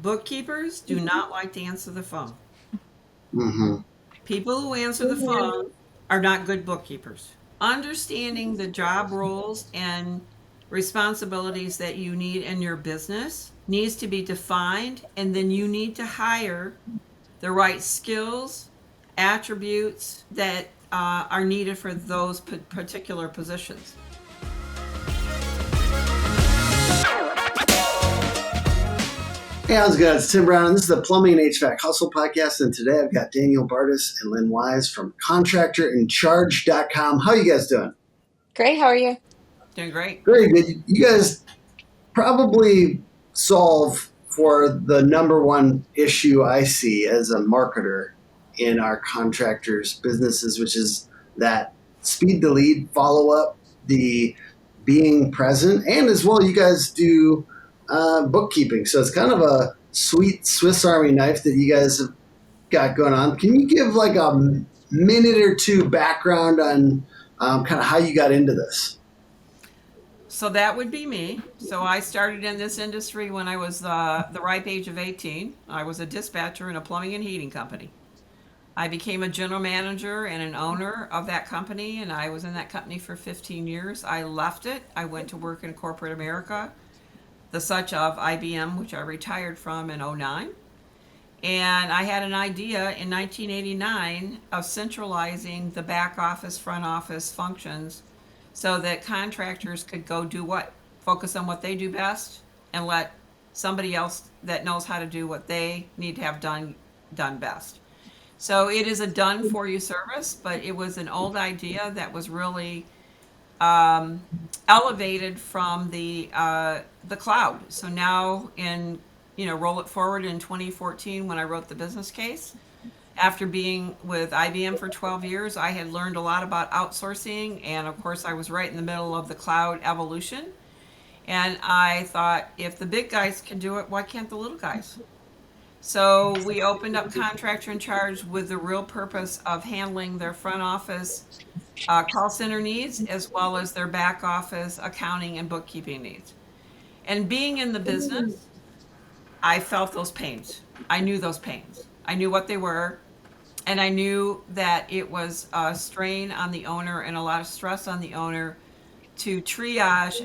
Bookkeepers do not like to answer the phone. Mm-hmm. People who answer the phone are not good bookkeepers. Understanding the job roles and responsibilities that you need in your business needs to be defined, and then you need to hire the right skills, attributes that are needed for those particular positions. Hey, how's it going? It's Tim Brown, and this is the Plumbing and HVAC Hustle Podcast. And today I've got Danielle Bartus and Lynn Wise from ContractorInCharge.com. How are you guys doing? Great. How are you? Doing great. Very good. You guys probably solve for the number one issue I see as a marketer in our contractors' businesses, which is that speed to lead, follow up, the being present, and as well, you guys do bookkeeping. So it's kind of a sweet Swiss Army knife that you guys have got going on. Can you give like a minute or two background on kind of how you got into this? So that would be me. So I started in this industry when I was the ripe age of 18. I was a dispatcher in a plumbing and heating company. I became a general manager and an owner of that company, and I was in that company for 15 years. I left it. I went to work in corporate America, the such of IBM, which I retired from in '09. And I had an idea in 1989 of centralizing the back office, front office functions so that contractors could go do what? Focus on what they do best and let somebody else that knows how to do what they need to have done best. So it is a done for you service, but it was an old idea that was really elevated from the cloud. So now roll it forward in 2014 when I wrote the business case. After being with IBM for 12 years, I had learned a lot about outsourcing, and of course, I was right in the middle of the cloud evolution. And I thought, if the big guys can do it, why can't the little guys? So we opened up Contractor In Charge with the real purpose of handling their front office call center needs as well as their back office accounting and bookkeeping needs. And being in the business, I felt those pains. I knew those pains. I knew what they were. And I knew that it was a strain on the owner and a lot of stress on the owner to triage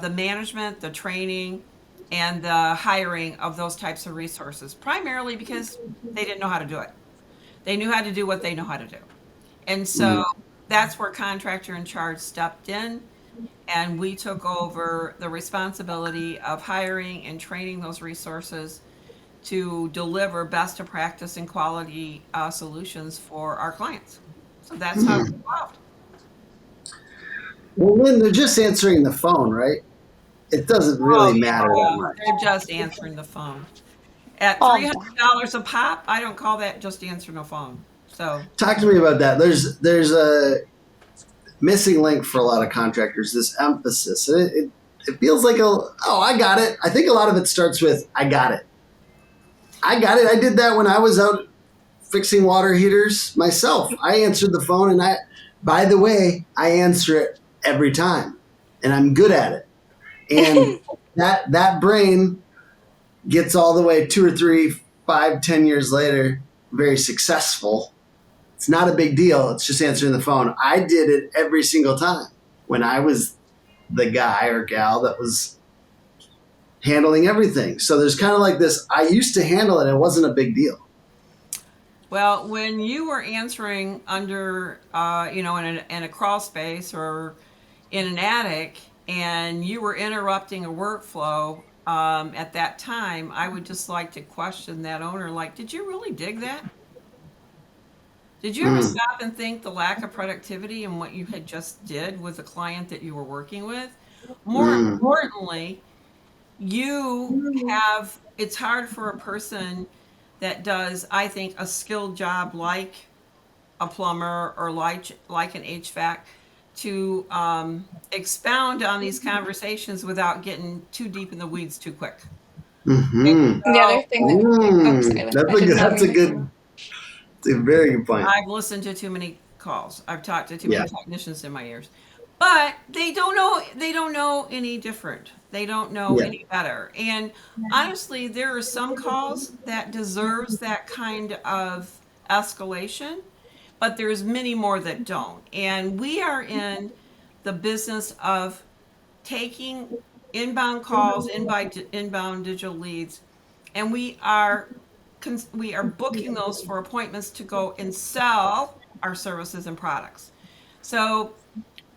the management, the training, and the hiring of those types of resources, primarily because they didn't know how to do it. They knew how to do what they know how to do. And so that's where Contractor In Charge stepped in, and we took over the responsibility of hiring and training those resources to deliver best of practice and quality solutions for our clients. So that's how it evolved. Well, Lynn, they're just answering the phone, right? It doesn't really matter that much. They're just answering the phone. At Oh, $300 a pop, I don't call that just answering the phone. So Talk to me about that. There's a missing link for a lot of contractors, this emphasis. It feels like I got it. I think a lot of it starts with, I got it. I got it. I did that when I was out fixing water heaters myself. I answered the phone, and by the way, I answer it every time, and I'm good at it. And that brain gets all the way 2 or 3, 5, 10 years later, very successful. It's not a big deal. It's just answering the phone. I did it every single time when I was the guy or gal that was handling everything. So there's kind of like this, I used to handle it. It wasn't a big deal. well, when you were answering under, in a crawl space or in an attic, and you were interrupting a workflow at that time, I would just like to question that owner, like, did you really dig that? Did you ever stop and think the lack of productivity in what you had just did with the client that you were working with? More importantly, it's hard for a person that does, I think, a skilled job like a plumber or like an HVAC to expound on these conversations without getting too deep in the weeds too quick. Mm-hmm. the other thing that That's a very good point. I've listened to too many calls. I've talked to too many technicians in my ears. but they don't know any different. They don't know Yeah. any better. And honestly, there are some calls that deserves that kind of escalation, but there's many more that don't. And we are in the business of taking inbound calls, inbound digital leads, and we are booking those for appointments to go and sell our services and products. So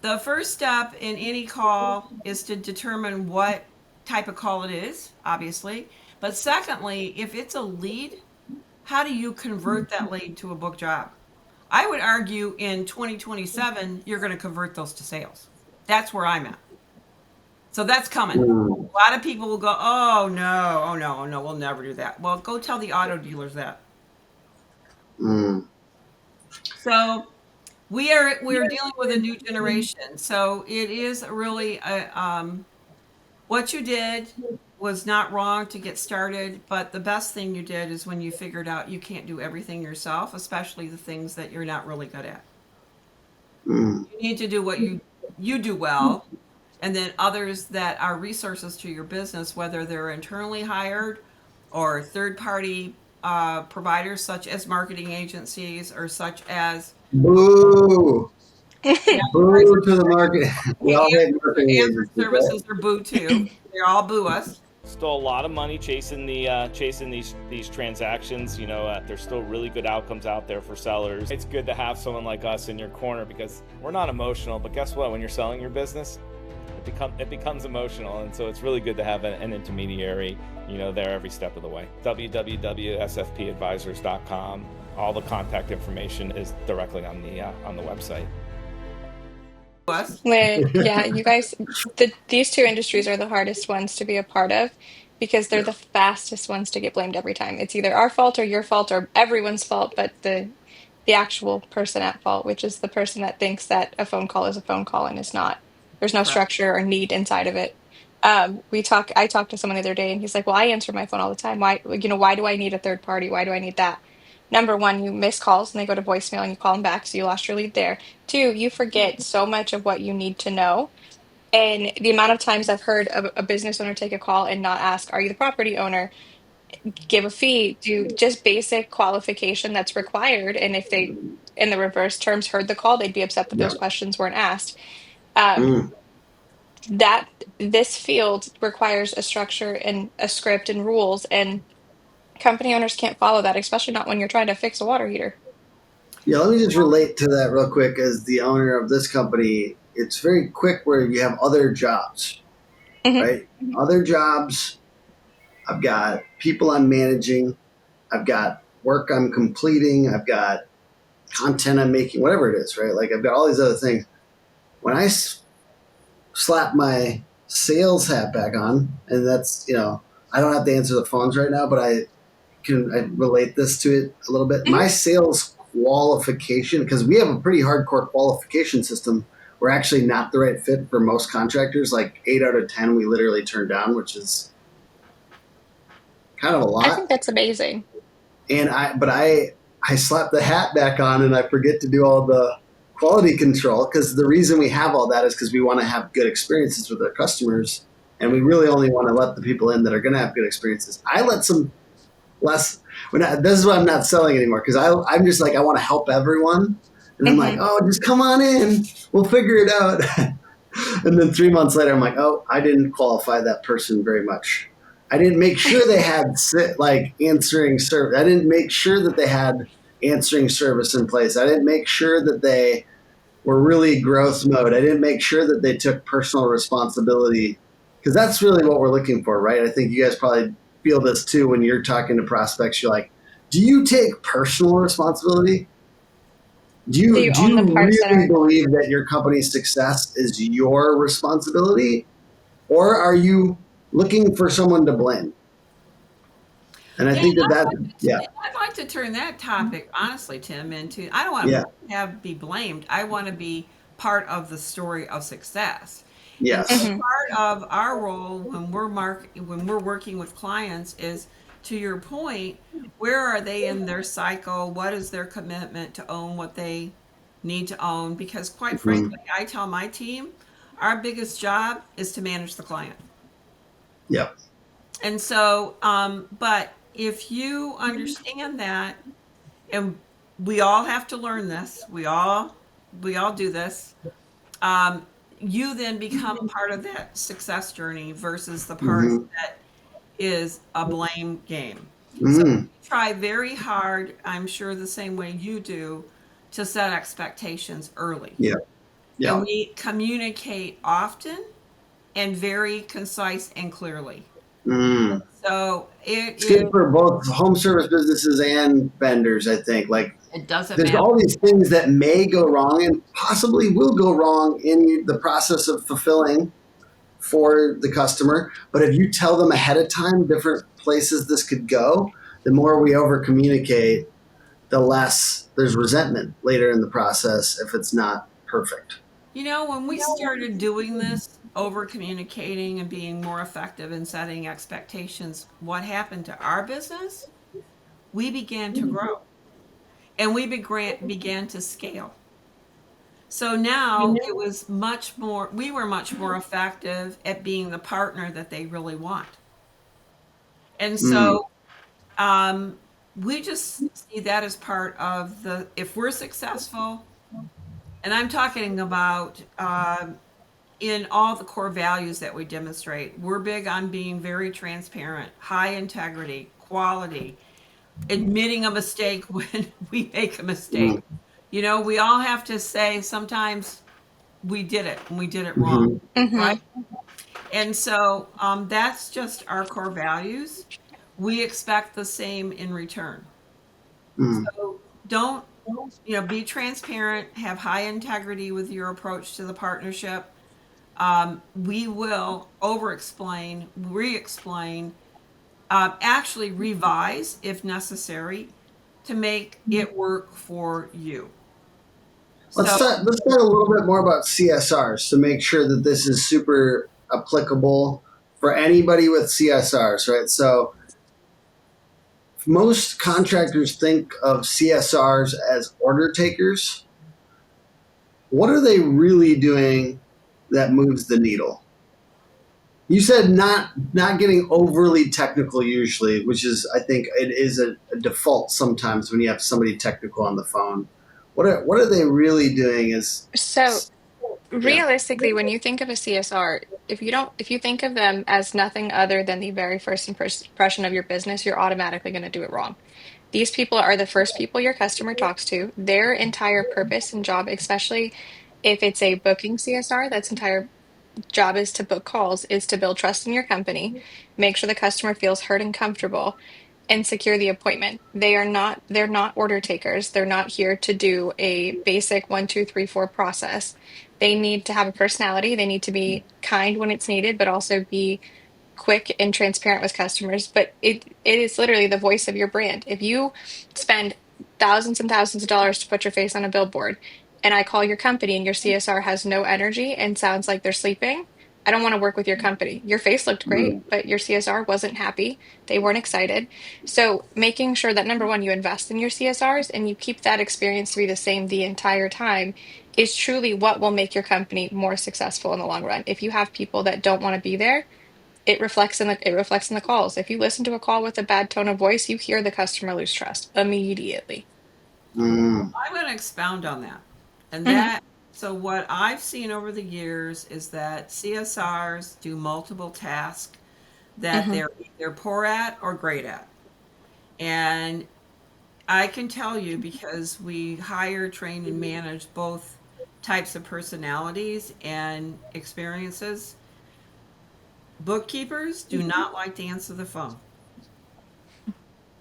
the first step in any call is to determine what type of call it is, obviously. But secondly, if it's a lead, how do you convert that lead to a book job? I would argue in 2027, you're going to convert those to sales. That's where I'm at. So that's coming. Mm, A lot of people will go, oh no, oh no, oh no, we'll never do that. Well, go tell the auto dealers that. mm. So we're dealing with a new generation. So it is really what you did was not wrong to get started, but the best thing you did is when you figured out you can't do everything yourself, especially the things that you're not really good at. Mm. You need to do what you do well, and then others that are resources to your business, whether they're internally hired or third party providers such as marketing agencies or such as Boo! yeah, Boo to the market. We all hate marketing Answer agencies, right? services are boo too. They all boo us. Still a lot of money chasing these transactions. There's still really good outcomes out there for sellers. It's good to have someone like us in your corner because we're not emotional, but guess what? When you're selling your business, it becomes emotional, and so it's really good to have an intermediary, there every step of the way. www.sfpadvisors.com. All the contact information is directly on the website. Us. Yeah, you guys, these two industries are the hardest ones to be a part of because they're the fastest ones to get blamed every time. It's either our fault or your fault or everyone's fault, but the actual person at fault, which is the person that thinks that a phone call is a phone call and is not. There's no Correct. structure or need inside of it. I talked to someone the other day and he's like, "Well, I answer my phone all the time. Why do I need a third party? Why do I need that?" Number one, you miss calls and they go to voicemail and you call them back, so you lost your lead there. Two, you forget so much of what you need to know. And the amount of times I've heard a business owner take a call and not ask, "Are you the property owner?" Give a fee, do just basic qualification that's required. And if they, in the reverse terms, heard the call, they'd be upset that Yeah. those questions weren't asked. Um, Mm. that this field requires a structure and a script and rules, and company owners can't follow that, especially not when you're trying to fix a water heater. Yeah, let me just relate to that real quick. As the owner of this company, it's very quick where you have other jobs, Hmm. right? Other jobs. I've got people I'm managing. I've got work I'm completing. I've got content I'm making, whatever it is, right? Like I've got all these other things. When I slap my sales hat back on, and that's, I don't have to answer the phones right now, but I relate this to it a little bit. Hmm. My sales qualification, because we have a pretty hardcore qualification system, we're actually not the right fit for most contractors. Like 8 out of 10, we literally turn down, which is kind of a I lot. think that's amazing. And I slap the hat back on and I forget to do all the quality control, because the reason we have all that is because we want to have good experiences with our customers, and we really only want to let the people in that are going to have good experiences. I let some less. This is why I'm not selling anymore, because I'm just like, I want to help everyone, and I'm like, Hmm. oh, just come on in, we'll figure it out. And then 3 months later, I'm like, oh, I didn't qualify that person very much. I didn't make sure they had answering service. I didn't make sure that they had answering service in place. I didn't make sure that they were really growth mode. I didn't make sure that they took personal responsibility, because that's really what we're looking for, right? I think you guys probably feel this too when you're talking to prospects. You're like, do you take personal responsibility? Do Do you you do own you the parts that really are? believe that your company's success is your responsibility, or are you looking for someone to blame? And I Yeah, think yeah, I'd like to turn that topic, honestly, Tim, into I don't want yeah, to have be blamed. I want to be part of the story of success. And so yes, Mhm. part of our role when we're working with clients is, to your point, where are they in their cycle? What is their commitment to own what they need to own, because quite Mhm. frankly, I tell my team, our biggest job is to manage the client. Yep. And so, but if you understand that, and we all have to learn this, we all do this. Um, you then become a part of that success journey versus the part Hmm. that is a blame game. So Hmm. we try very hard, I'm sure the same way you do, to set expectations early. Yeah. And Yeah. we communicate often and very concise and clearly. Mm. So it It's good is, for both home service businesses and vendors, I think. Like, it doesn't there's matter. all these things that may go wrong and possibly will go wrong in the process of fulfilling for the customer. But if you tell them ahead of time different places this could go, the more we over communicate, the less there's resentment later in the process if it's not perfect. When we started doing this, over communicating and being more effective in setting expectations, what happened to our business? We began to grow and we began to scale. So now it was much more, we were much more effective at being the partner that they really want. And Mm. so we just see that as part of if we're successful, and I'm talking about in all the core values that we demonstrate, we're big on being very transparent, high integrity, quality, admitting a mistake when we make a mistake. Mm. We all have to say sometimes we did it and we did it wrong, Hmm. right? Mm-hmm. And so that's just our core values. We expect the same in return. Mm. So don't, be transparent, have high integrity with your approach to the partnership. We will over explain, re explain, actually revise if necessary to make it work for you. Let's So, talk a little bit more about CSRs to make sure that this is super applicable for anybody with CSRs, right? So most contractors think of CSRs as order takers. What are they really doing that moves the needle? You said not getting overly technical usually, which is I think it is a default sometimes when you have somebody technical on the phone. What are they really doing? Is So yeah. realistically, when you think of a CSR, if you think of them as nothing other than the very first impression of your business, you're automatically going to do it wrong. These people are the first people your customer talks to. Their entire purpose and job, especially if it's a booking CSR, that's entire job is to book calls, is to build trust in your company, make sure the customer feels heard and comfortable, and secure the appointment. They're not order takers. They're not here to do a basic 1, 2, 3, 4 process. They need to have a personality. They need to be kind when it's needed, but also be quick and transparent with customers. But it is literally the voice of your brand. If you spend thousands and thousands of dollars to put your face on a billboard, and I call your company and your CSR has no energy and sounds like they're sleeping, I don't want to work with your company. Your face looked great, Mm. but your CSR wasn't happy. They weren't excited. So making sure that number one, you invest in your CSRs and you keep that experience to be the same the entire time is truly what will make your company more successful in the long run. If you have people that don't want to be there, it reflects in the calls. If you listen to a call with a bad tone of voice, you hear the customer lose trust immediately. Mm. I'm going to expound on that. And Hmm. so what I've seen over the years is that CSRs do multiple tasks that Hmm. they're either poor at or great at. And I can tell you, because we hire, train, and manage both types of personalities and experiences, bookkeepers do not like to answer the phone.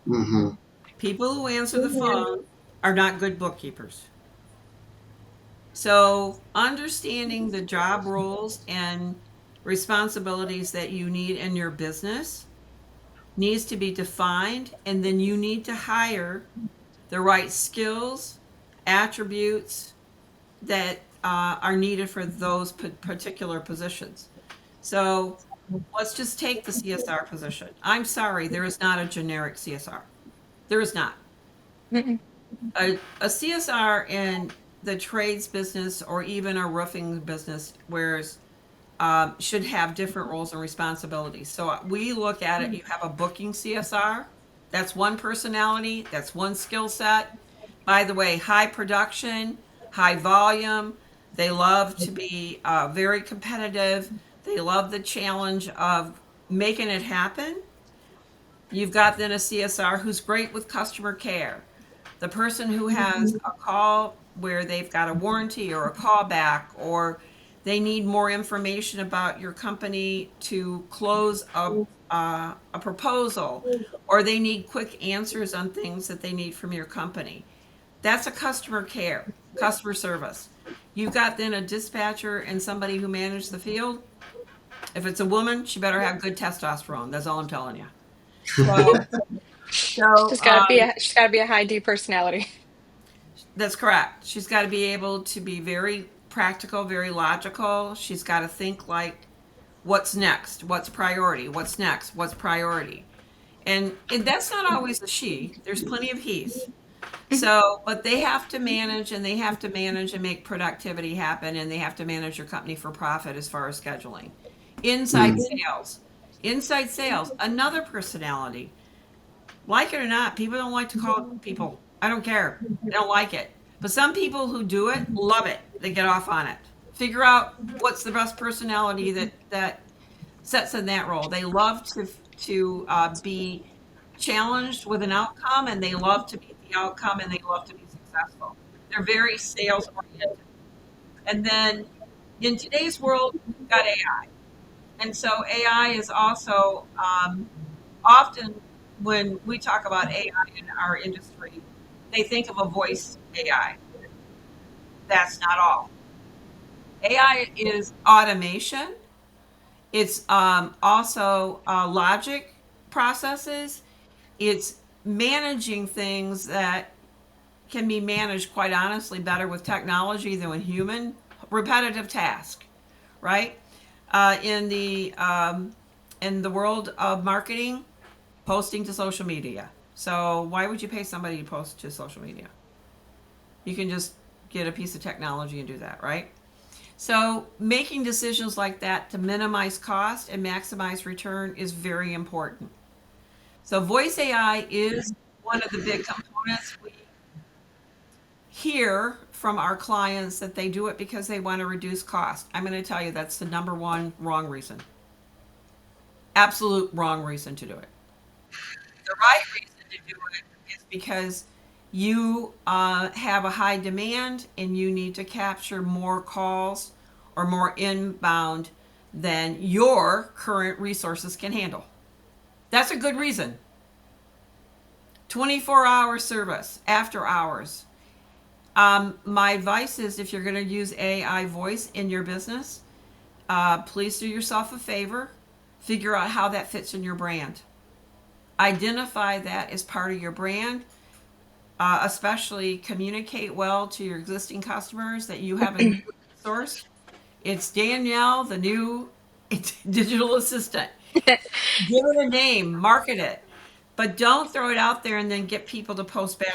Hmm. People who answer the phone are not good bookkeepers. So, understanding the job roles and responsibilities that you need in your business needs to be defined, and then you need to hire the right skills, attributes that are needed for those particular positions. So, let's just take the CSR position. I'm sorry, there is not a generic CSR. There is not. Hmm. A CSR in the trades business or even a roofing business, whereas should have different roles and responsibilities. So we look at it, you have a booking CSR, that's one personality, that's one skill set. By the way, high production, high volume. They love to be very competitive. They love the challenge of making it happen. You've got then a CSR who's great with customer care. The person who has a call where they've got a warranty or a callback, or they need more information about your company to close a proposal, or they need quick answers on things that they need from your company. That's a customer care, customer service. You've got then a dispatcher and somebody who manages the field. If it's a woman, she better have good testosterone. That's all I'm telling you. So, so She's gotta be a high D personality. that's correct. She's got to be able to be very practical, very logical. She's got to think like, what's next? What's priority? What's next? What's priority? And that's not always a she. There's plenty of he's. So, but they have to manage and they have to manage and make productivity happen and they have to manage your company for profit as far as scheduling. Inside Mm. sales. Inside sales, another personality. Like it or not, people don't like to call people. I don't care. They don't like it. But some people who do it love it. They get off on it. Figure out what's the best personality that sets in that role. They love to be challenged with an outcome, and they love to beat the outcome, and they love to be successful. They're very sales oriented. And then in today's world, we've got AI, and so AI is also often when we talk about AI in our industry, they think of a voice AI. That's not all. AI is automation. It's also logic processes. It's managing things that can be managed, quite honestly, better with technology than with human repetitive task, right? In the world of marketing, posting to social media. So why would you pay somebody to post to social media? You can just get a piece of technology and do that, right? So making decisions like that to minimize cost and maximize return is very important. So voice AI is one of the big components. We hear from our clients that they do it because they want to reduce cost. I'm going to tell you that's the number one wrong reason. Absolute wrong reason to do it. The right reason to do it is because you have a high demand and you need to capture more calls or more inbound than your current resources can handle. That's a good reason. 24-hour service, after hours. My advice is if you're going to use AI voice in your business, please do yourself a favor. Figure out how that fits in your brand. Identify that as part of your brand. Especially communicate well to your existing customers that you have a new resource. It's Danielle, the new digital assistant. Give it a name, market it, but don't throw it out there and then get people to post bad.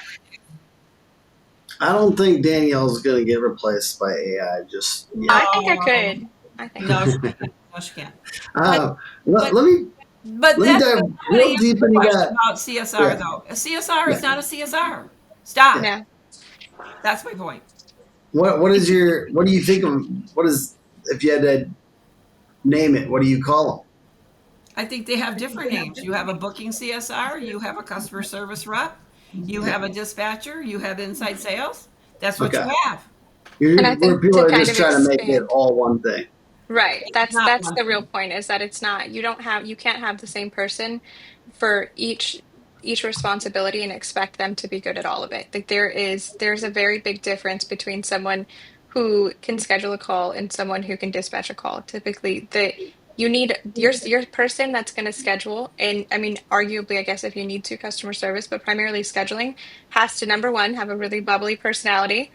I don't think Danielle's going to get replaced by AI just yet. I think I No, could. I think I no, she could. can't. No, she can't. But Let, but let me but let me that's dive not going to real answer deep the into question that. about CSR Yeah, though. A CSR is yeah, not a CSR. Stop. yeah. Yeah. That's my point. What do you think of what is if you had to name it? What do you call I think they have different names. You have a booking CSR, you have a customer service rep, you them? have a dispatcher, you have inside sales. That's Yeah. what Okay. you have. And I Where think people to are kind just of trying to make it expand. all one thing. Right. It's not That's one the real thing. point is that it's not you can't have the same person for each responsibility and expect them to be good at all of it. Like there's a very big difference between someone who can schedule a call and someone who can dispatch a call. Typically, the you need your person that's going to schedule, and I mean arguably I guess if you need to customer service, but primarily scheduling has to number one have a really bubbly personality.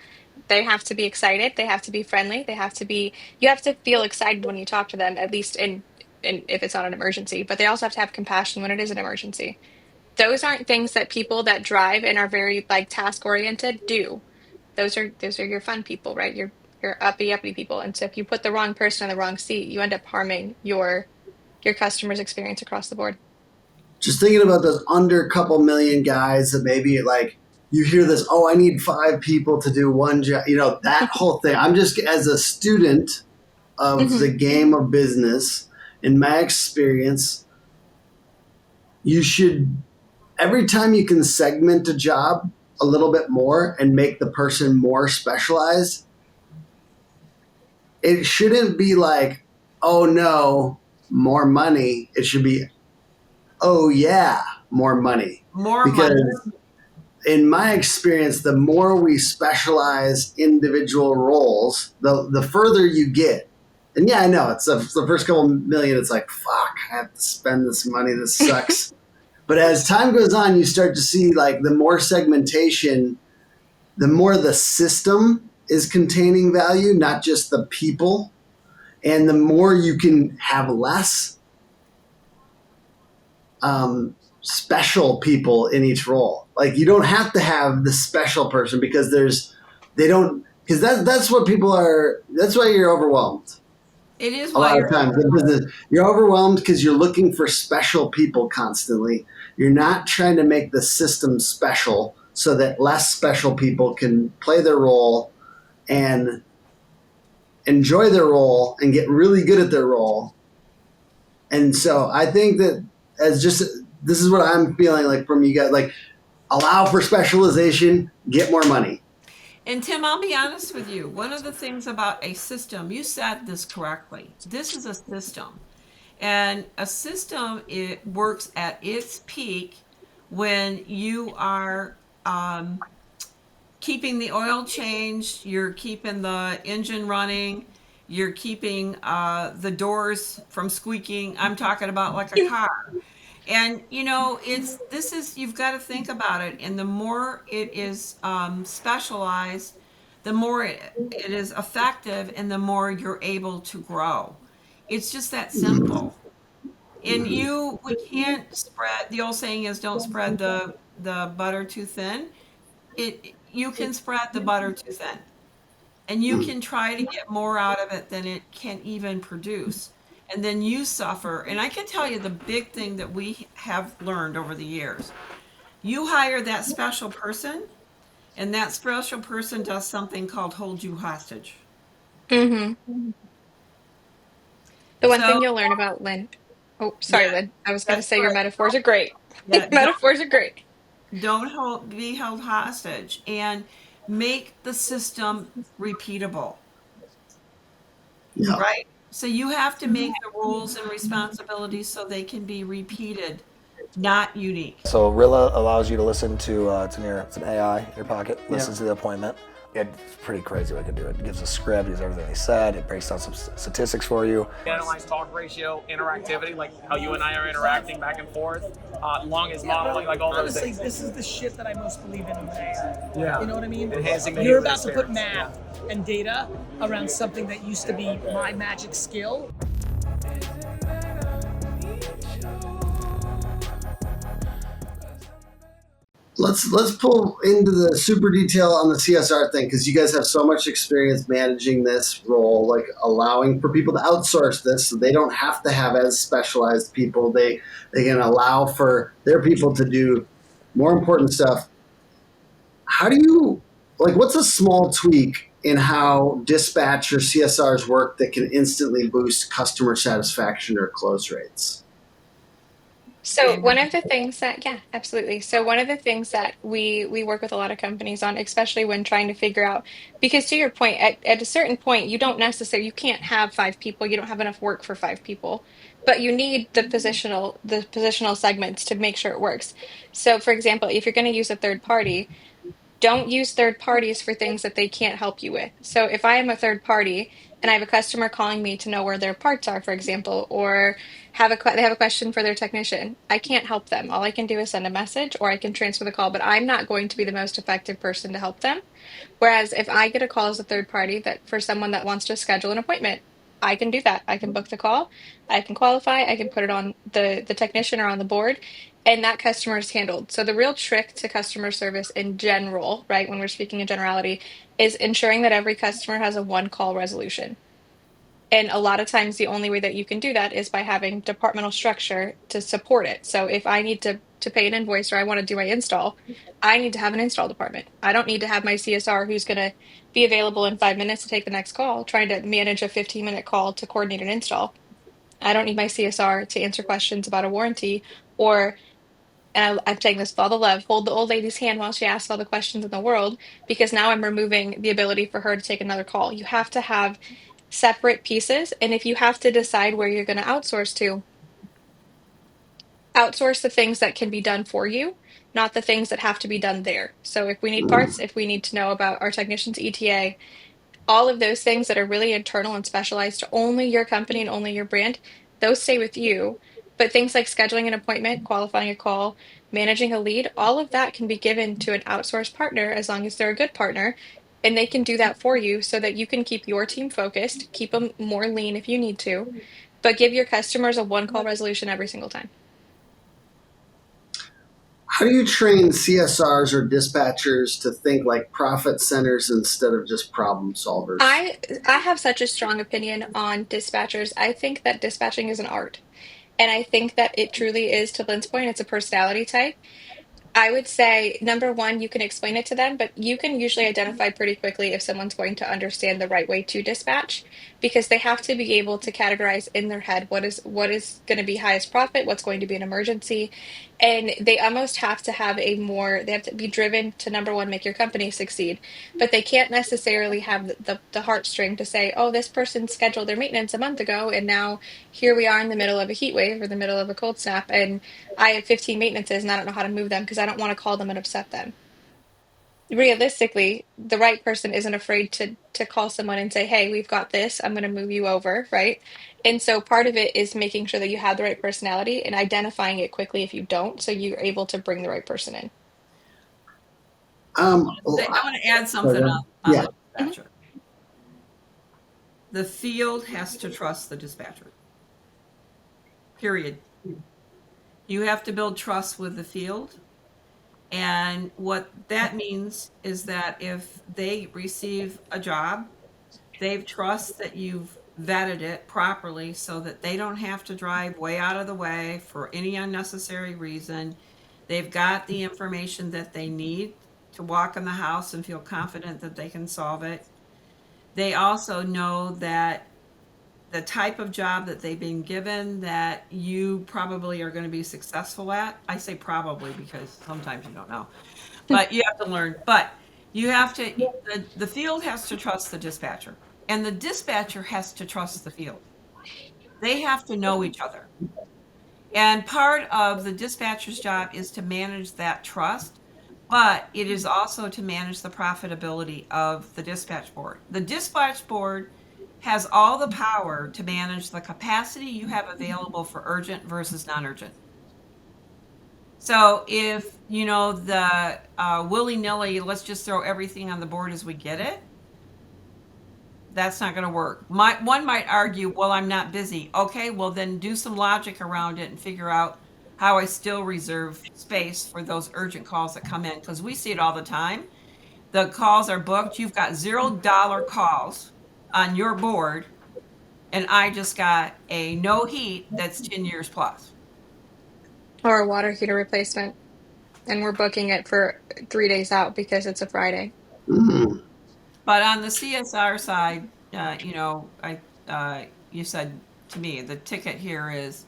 They have to be excited, they have to be friendly, they have to be you have to feel excited when you talk to them, at least in if it's not an emergency, but they also have to have compassion when it is an emergency. Those aren't things that people that drive and are very like task oriented do. those are your fun people, right? Your uppity people. And so if you put the wrong person in the wrong seat, you end up harming your customer's experience across the board. Just thinking about those under couple million guys that maybe like you hear this, oh, I need 5 people to do one job, that whole thing. I'm just, as a student of the game of business, in my experience, you should, every time you can segment a job a little bit more and make the person more specialized, it shouldn't be like, oh no, more money. It should be, oh yeah, more money. Because in my experience, the more we specialize individual roles, the further you get. And yeah, I know it's the first couple million. It's like, fuck, I have to spend this money. This sucks. But as time goes on, you start to see like the more segmentation, the more the system is containing value, not just the people. And the more you can have less special people in each role. Like you don't have to have the special person because that's what people are. That's why you're overwhelmed. It is a lot of times in business. You're overwhelmed because you're looking for special people constantly. You're not trying to make the system special so that less special people can play their role and enjoy their role and get really good at their role. And so I think that this is what I'm feeling like from you guys, like allow for specialization, get more money. And Tim, I'll be honest with you. One of the things about a system, you said this correctly. This is a system. And a system, it works at its peak when you are keeping the oil changed, you're keeping the engine running, you're keeping the doors from squeaking. I'm talking about like a car. And you've got to think about it. And the more it is specialized, the more it is effective, and the more you're able to grow. It's just that simple. And we can't spread. The old saying is, "Don't spread the butter too thin." You can spread the butter too thin, and you can try to get more out of it than it can even produce. And then you suffer. And I can tell you the big thing that we have learned over the years. You hire that special person, and that special person does something called hold you hostage. Mm-hmm. The one thing you'll learn about Lynn. Oh, sorry, Yeah, Lynn. I was going to say your right. metaphors are great. Yeah, Metaphors are great. don't be held hostage, and make the system repeatable. Yeah. Right? So you have to make the rules and responsibilities so they can be repeated, not unique. So Rilla allows you to listen to, it's an AI in your pocket, listens to the appointment. It's pretty crazy what it can do. It gives a script, gives everything they said, it breaks down some statistics for you. Analyze talk ratio, interactivity, like how you and I are interacting back and forth, long as modeling, like all those things. Honestly, this is the shit that I most believe in AI. Yeah. You know what I mean? Enhancing the You're user about to put experience. math and data around something that used to be my magic skill. Let's pull into the super detail on the CSR thing, because you guys have so much experience managing this role, like allowing for people to outsource this so they don't have to have as specialized people. They can allow for their people to do more important stuff. How do you, like, what's a small tweak in how dispatch or CSRs work that can instantly boost customer satisfaction or close rates? So one of the things that, yeah, absolutely. So one of the things that we work with a lot of companies on, especially when trying to figure out, because to your point, at a certain point, you can't have 5 people, you don't have enough work for 5 people, but you need the positional segments to make sure it works. So for example, if you're going to use a third party, don't use third parties for things that they can't help you with. So if I am a third party and I have a customer calling me to know where their parts are, for example, or they have a question for their technician, I can't help them. All I can do is send a message or I can transfer the call, but I'm not going to be the most effective person to help them. Whereas if I get a call as a third party that for someone that wants to schedule an appointment, I can do that. I can book the call, I can qualify, I can put it on the technician or on the board, and that customer is handled. So the real trick to customer service in general, right, when we're speaking in generality, is ensuring that every customer has a one call resolution. And a lot of times, the only way that you can do that is by having departmental structure to support it. So if I need to pay an invoice or I want to do my install, I need to have an install department. I don't need to have my CSR who's going to be available in 5 minutes to take the next call, trying to manage a 15-minute call to coordinate an install. I don't need my CSR to answer questions about a warranty or, and I'm saying this with all the love, hold the old lady's hand while she asks all the questions in the world, because now I'm removing the ability for her to take another call. You have to have separate pieces. And if you have to decide where you're going to outsource to, outsource the things that can be done for you, not the things that have to be done there. So if we need parts, if we need to know about our technician's ETA, all of those things that are really internal and specialized to only your company and only your brand, those stay with you. But things like scheduling an appointment, qualifying a call, managing a lead, all of that can be given to an outsourced partner as long as they're a good partner. And they can do that for you so that you can keep your team focused, keep them more lean if you need to, but give your customers a one call resolution every single time. How do you train CSRs or dispatchers to think like profit centers instead of just problem solvers? I have such a strong opinion on dispatchers. I think that dispatching is an art. And I think that it truly is, to Lynn's point, it's a personality type. I would say number one, you can explain it to them, but you can usually identify pretty quickly if someone's going to understand the right way to dispatch because they have to be able to categorize in their head what is going to be highest profit, what's going to be an emergency. And they almost have to have they have to be driven to number one, make your company succeed. But they can't necessarily have the heartstring to say, oh, this person scheduled their maintenance a month ago, and now here we are in the middle of a heat wave or the middle of a cold snap, and I have 15 maintenances and I don't know how to move them because I don't want to call them and upset them. Realistically, the right person isn't afraid to call someone and say, "Hey, we've got this. I'm going to move you over," right? And so part of it is making sure that you have the right personality and identifying it quickly if you don't, so you're able to bring the right person in. I want to add something on Yeah. the dispatcher. The field has to trust the dispatcher. Period. You have to build trust with the field. And what that means is that if they receive a job, they trust that you've vetted it properly so that they don't have to drive way out of the way for any unnecessary reason. They've got the information that they need to walk in the house and feel confident that they can solve it. They also know that the type of job that they've been given that you probably are going to be successful at. I say probably because sometimes you don't know, but you have to learn. But you have to, the field has to trust the dispatcher, and the dispatcher has to trust the field. They have to know each other. And part of the dispatcher's job is to manage that trust, but it is also to manage the profitability of the dispatch board. The dispatch board has all the power to manage the capacity you have available for urgent versus non-urgent. So if, the willy-nilly, let's just throw everything on the board as we get it, that's not going to work. One might argue, well, I'm not busy. Okay, well, then do some logic around it and figure out how I still reserve space for those urgent calls that come in, because we see it all the time. The calls are booked. You've got $0 calls on your board, and I just got a no heat that's 10 years plus. Or a water heater replacement, and we're booking it for 3 days out because it's a Friday. Mm. But on the CSR side, you said to me, the ticket here is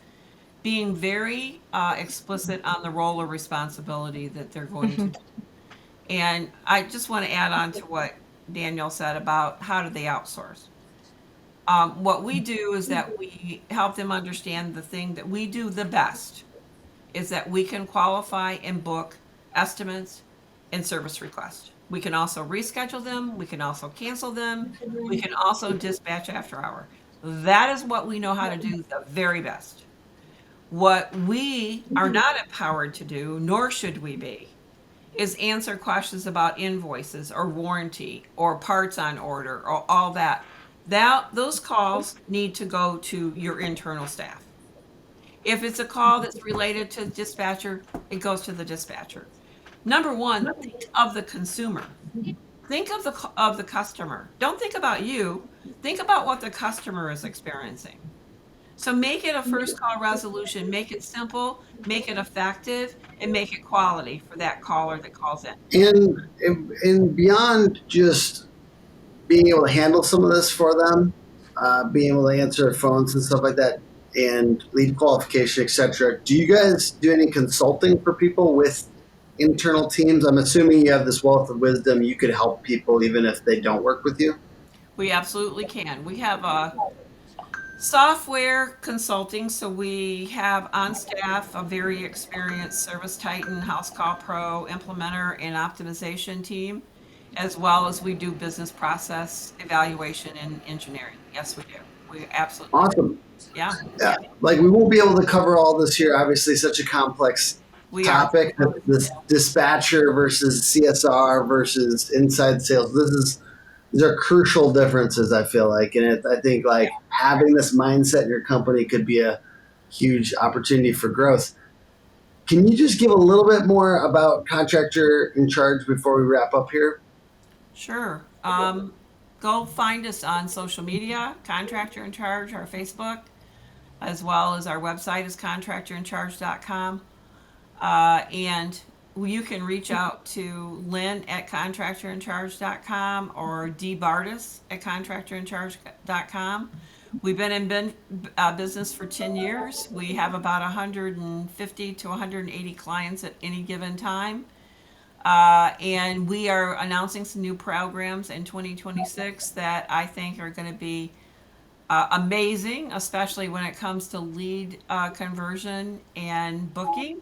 being very explicit on the role or responsibility that they're going to do. And I just want to add on to what Danielle said about how do they outsource. What we do is that we help them understand the thing that we do the best is that we can qualify and book estimates and service requests. We can also reschedule them. We can also cancel them. We can also dispatch after hour. That is what we know how to do the very best. What we are not empowered to do, nor should we be, is answer questions about invoices or warranty or parts on order or all that. Those calls need to go to your internal staff. If it's a call that's related to the dispatcher, it goes to the dispatcher. Number one, think of the consumer. Think of the customer. Don't think about you. Think about what the customer is experiencing. So make it a first call resolution. Make it simple, make it effective, and make it quality for that caller that calls in. And beyond just being able to handle some of this for them, being able to answer phones and stuff like that, and lead qualification, etc. Do you guys do any consulting for people with internal teams? I'm assuming you have this wealth of wisdom. You could help people even if they don't work with you. We absolutely can. We have a software consulting, so we have on staff a very experienced Service Titan, House Call Pro, implementer, and optimization team, as well as we do business process evaluation and engineering. Yes, we do. We absolutely do. Awesome. Yeah. Yeah. Like we won't be able to cover all this here. Obviously, such a complex We are. topic. This dispatcher versus CSR versus inside sales. These are crucial differences, I feel like. And I think like having this mindset in your company could be a huge opportunity for growth. Can you just give a little bit more about Contractor In Charge before we wrap up here? Sure. Go find us on social media, Contractor In Charge, our Facebook, as well as our website is contractorincharge.com. And you can reach out to Lynn at contractorincharge.com or D. Bartus at contractorincharge.com. We've been in business for 10 years. We have about 150 to 180 clients at any given time. And we are announcing some new programs in 2026 that I think are going to be amazing, especially when it comes to lead conversion and booking.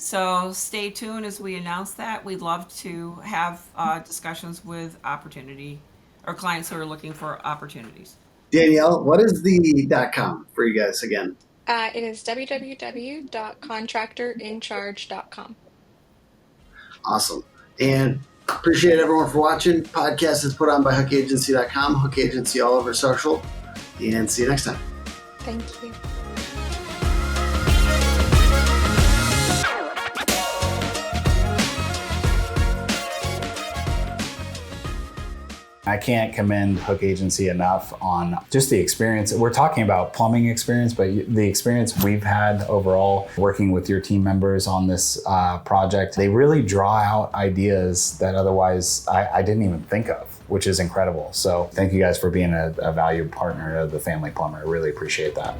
So stay tuned as we announce that. We'd love to have discussions with opportunity or clients who are looking for opportunities. Danielle, what is the .com for you guys again? It is www.contractorincharge.com. Awesome. And appreciate everyone for watching. Podcast is put on by hookagency.com, Hook Agency all over social. And see you next time. Thank you. I can't commend Hook Agency enough on just the experience. We're talking about plumbing experience, but the experience we've had overall working with your team members on this project, they really draw out ideas that otherwise I didn't even think of, which is incredible. So thank you guys for being a valued partner of the Family Plumber. I really appreciate that.